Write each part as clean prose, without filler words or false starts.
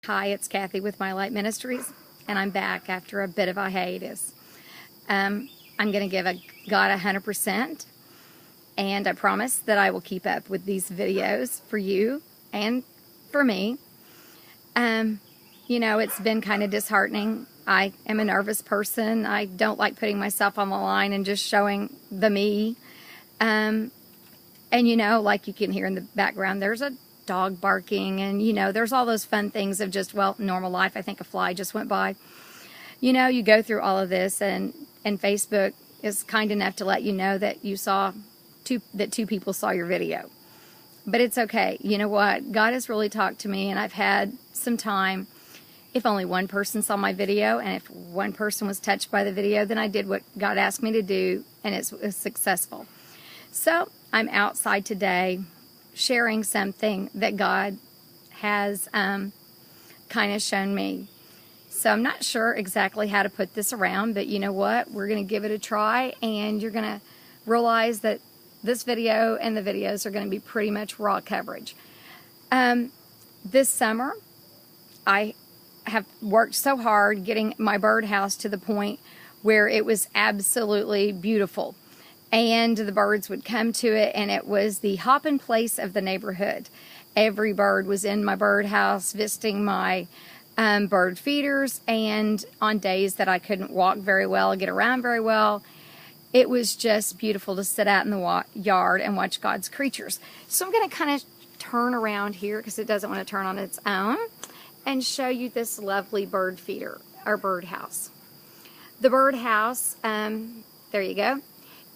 Hi, it's Kathy with my Light Ministries, and I'm back after a bit of a hiatus. I'm going to give God 100%, and I promise that I will keep up with these videos for you and for me. You know, it's been kind of disheartening. I am a nervous person. I don't like putting myself on the line and just showing the me. And you know, like you can hear in the background, there's a dog barking, and you know, there's all those fun things of just, well, normal life. I think a fly just went by. You know, you go through all of this, and Facebook is kind enough to let you know that you saw two people saw your video. But it's okay. You know what? God has really talked to me, and I've had some time. If only one person saw my video, and if one person was touched by the video, then I did what God asked me to do, and it was successful. So I'm outside today sharing something that God has kind of shown me. So I'm not sure exactly how to put this around, but you know what? We're going to give it a try, and you're going to realize that this video and the videos are going to be pretty much raw coverage. This summer, I have worked so hard getting my birdhouse to the point where it was absolutely beautiful. And the birds would come to it, and it was the hopping place of the neighborhood. Every bird was in my birdhouse visiting my bird feeders, and on days that I couldn't walk very well, get around very well, it was just beautiful to sit out in the yard and watch God's creatures. So I'm going to kind of turn around here because it doesn't want to turn on its own and show you this lovely bird feeder, or birdhouse. The birdhouse, there you go,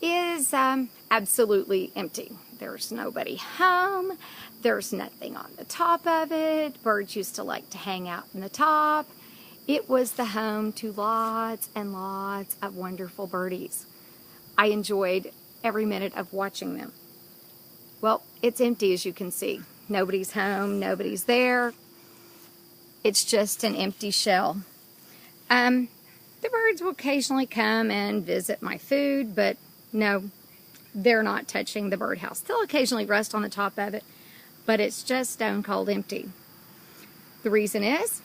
is absolutely empty. There's nobody home. There's nothing on the top of it. Birds used to like to hang out in the top. It was the home to lots and lots of wonderful birdies. I enjoyed every minute of watching them. Well, it's empty, as you can see. Nobody's home. Nobody's there. It's just an empty shell. The birds will occasionally come and visit my food, but no, they're not touching the birdhouse. They'll occasionally rest on the top of it, but it's just stone cold empty. The reason is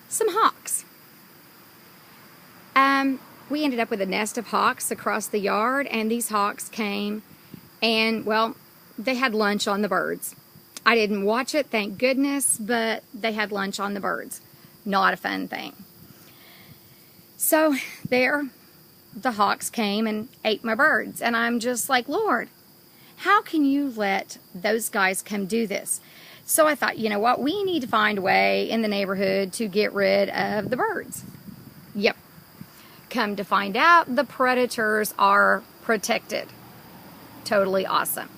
some hawks. We ended up with a nest of hawks across the yard, and these hawks came and, well, they had lunch on the birds. I didn't watch it, thank goodness, but they had lunch on the birds. Not a fun thing. So there, the hawks came and ate my birds, and I'm just like, Lord, how can you let those guys come do this? So I thought, you know what, we need to find a way in the neighborhood to get rid of the birds. Yep. Come to find out, the predators are protected. Totally awesome.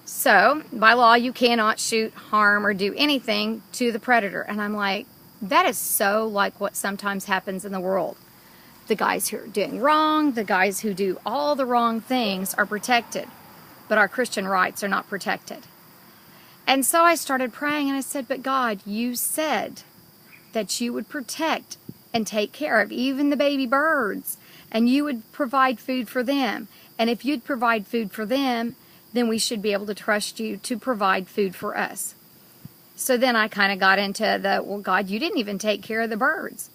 So, by law, you cannot shoot, harm, or do anything to the predator. And I'm like, that is so like what sometimes happens in the world. The guys who are doing wrong, the guys who do all the wrong things are protected, but our Christian rights are not protected. And so I started praying, and I said, but God, you said that you would protect and take care of even the baby birds, and you would provide food for them. And if you'd provide food for them, then we should be able to trust you to provide food for us. So then I kind of got into the, well, God, you didn't even take care of the birds.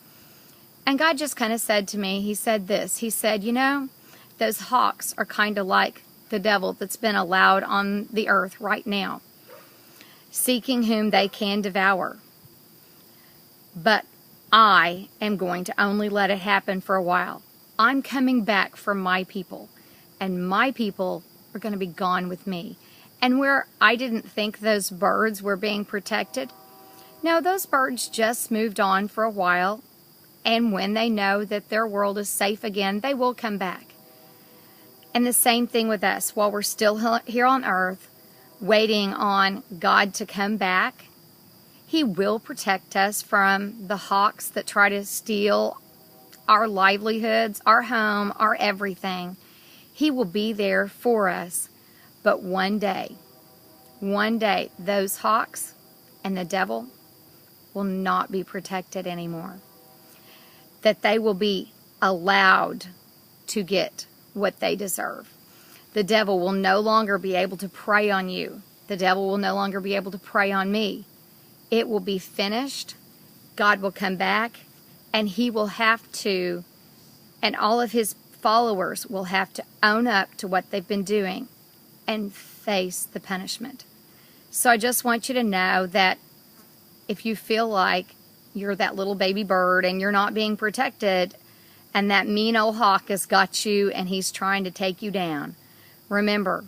And God just kind of said to me, he said this, he said, you know, those hawks are kind of like the devil that's been allowed on the earth right now, seeking whom they can devour. But I am going to only let it happen for a while. I'm coming back for my people, and my people are going to be gone with me. And where I didn't think those birds were being protected, no, those birds just moved on for a while, and when they know that their world is safe again, they will come back. And the same thing with us. While we're still here on earth, waiting on God to come back, He will protect us from the hawks that try to steal our livelihoods, our home, our everything. He will be there for us. But one day, those hawks and the devil will not be protected anymore. That they will be allowed to get what they deserve. The devil will no longer be able to prey on you. The devil will no longer be able to prey on me. it will be finished. God will come back, and he will have to, and all of his followers will have to own up to what they've been doing and face the punishment. So I just want you to know that if you feel like you're that little baby bird and you're not being protected, and that mean old hawk has got you and he's trying to take you down, remember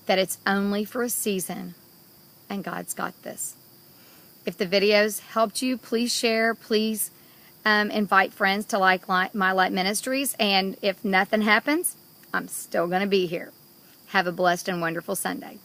that it's only for a season, and God's got this. If the videos helped you, please share. Please invite friends to like My Light Ministries. And if nothing happens, I'm still going to be here. Have a blessed and wonderful Sunday.